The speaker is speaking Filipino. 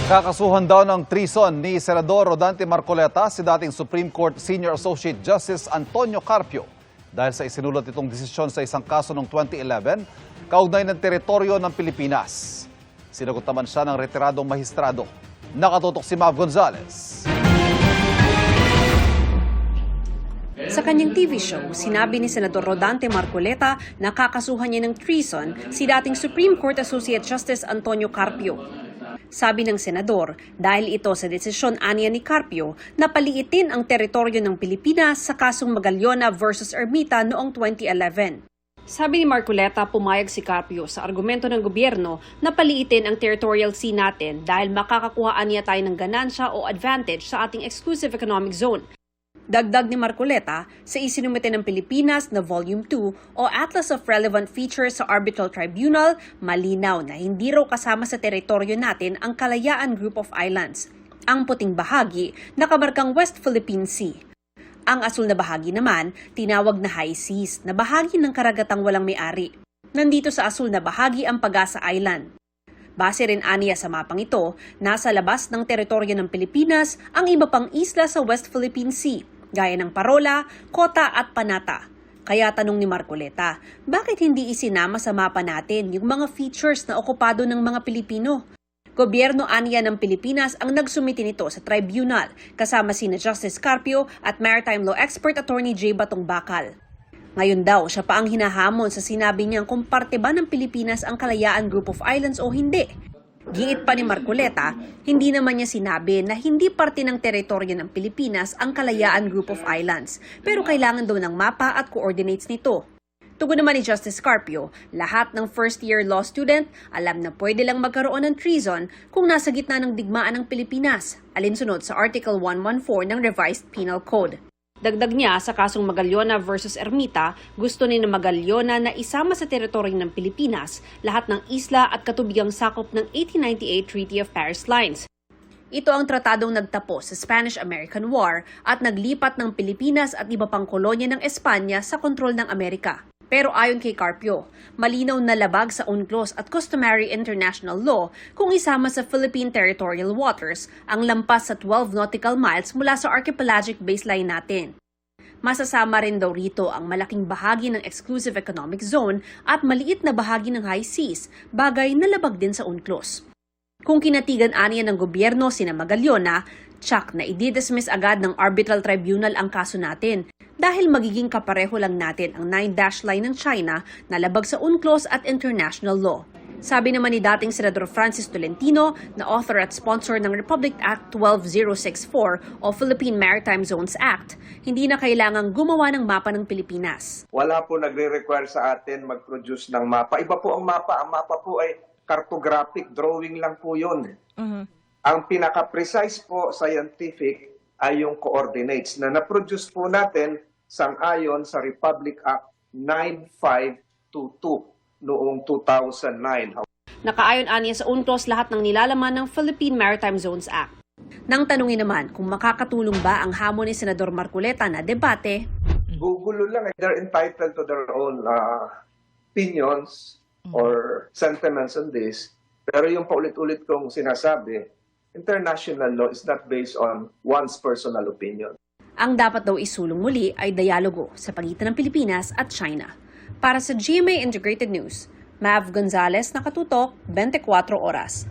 Kakasuhan daw ng treason ni Senador Rodante Marcoleta si dating Supreme Court Senior Associate Justice Antonio Carpio dahil sa isinulot itong desisyon sa isang kaso noong 2011 kaugnay ng teritoryo ng Pilipinas. Sinagot naman siya ng retiradong mahistrado. Nakatutok si Mav Gonzalez. Sa kanyang TV show, sinabi ni Senador Rodante Marcoleta na kakasuhan niya ng treason si dating Supreme Court Associate Justice Antonio Carpio. Sabi ng senador, dahil ito sa desisyon aniya ni Carpio na paliitin ang teritoryo ng Pilipinas sa kasong Magallona versus Ermita noong 2011. Sabi ni Marcoleta, pumayag si Carpio sa argumento ng gobyerno na paliitin ang territorial sea natin dahil makakakuhaan niya tayo ng ganansya o advantage sa ating exclusive economic zone. Dagdag ni Marcoleta, sa isinumite ng Pilipinas na Volume 2 o Atlas of Relevant Features sa Arbitral Tribunal, malinaw na hindi raw kasama sa teritoryo natin ang Kalayaan Group of Islands, ang puting bahagi na kamarkang West Philippine Sea. Ang asul na bahagi naman, tinawag na High Seas na bahagi ng karagatang walang may-ari. Nandito sa asul na bahagi ang Pag-asa Island. Base rin aniya sa mapang ito, nasa labas ng teritoryo ng Pilipinas ang iba pang isla sa West Philippine Sea, gaya ng Parola, Kota at Panata. Kaya tanong ni Marcoleta, bakit hindi isinama sa mapa natin yung mga features na okupado ng mga Pilipino? Gobyerno aniya ng Pilipinas ang nagsumiti nito sa tribunal, kasama sina Justice Carpio at maritime law expert attorney J. Batong Bakal. Ngayon daw, siya pa ang hinahamon sa sinabi niyang kung parte ba ng Pilipinas ang Kalayaan Group of Islands o hindi. Giit pa ni Marcoleta, hindi naman niya sinabi na hindi parte ng teritoryo ng Pilipinas ang Kalayaan Group of Islands, pero kailangan daw ng mapa at coordinates nito. Tugon naman ni Justice Carpio, lahat ng first-year law student alam na pwede lang magkaroon ng treason kung nasa gitna ng digmaan ng Pilipinas, alinsunod sa Article 114 ng Revised Penal Code. Dagdag niya, sa kasong Magallona versus Ermita, gusto ni na Magallona na isama sa teritoryo ng Pilipinas lahat ng isla at katubigang sakop ng 1898 Treaty of Paris Lines. Ito ang tratadong nagtapos sa Spanish-American War at naglipat ng Pilipinas at iba pang kolonya ng Espanya sa kontrol ng Amerika. Pero ayon kay Carpio, malinaw na labag sa UNCLOS at customary international law kung isama sa Philippine territorial waters ang lampas sa 12 nautical miles mula sa archipelagic baseline natin. Masasama rin daw rito ang malaking bahagi ng exclusive economic zone at maliit na bahagi ng high seas, bagay na labag din sa UNCLOS. Kung kinatigan aniya ng gobyerno sina Magallona, tsak na i-dismiss agad ng arbitral tribunal ang kaso natin dahil magiging kapareho lang natin ang 9-dash line ng China na labag sa UNCLOS at international law. Sabi naman ni dating Senador Francis Tolentino na author at sponsor ng Republic Act 12064 o Philippine Maritime Zones Act, hindi na kailangang gumawa ng mapa ng Pilipinas. Wala po nagre-require sa atin mag-produce ng mapa. Iba po ang mapa. Ang mapa po ay cartographic drawing lang po yun. Ang pinaka-precise po scientific ay yung coordinates na na-produce po natin sang-ayon sa Republic Act 9522 noong 2009. Nakaayon aniya sa UNCLOS lahat ng nilalaman ng Philippine Maritime Zones Act. Nang tanungin naman kung makakatulong ba ang hamon ni Senador Marcoleta na debate, gugulo lang. They're entitled to their own opinions or sentiments on this. Pero yung paulit-ulit kong sinasabi, international law is not based on one's personal opinion. ang dapat daw isulong muli ay dialogo sa pagitan ng Pilipinas at China. Para sa GMA Integrated News, Mav Gonzalez, nakatutok, 24 oras.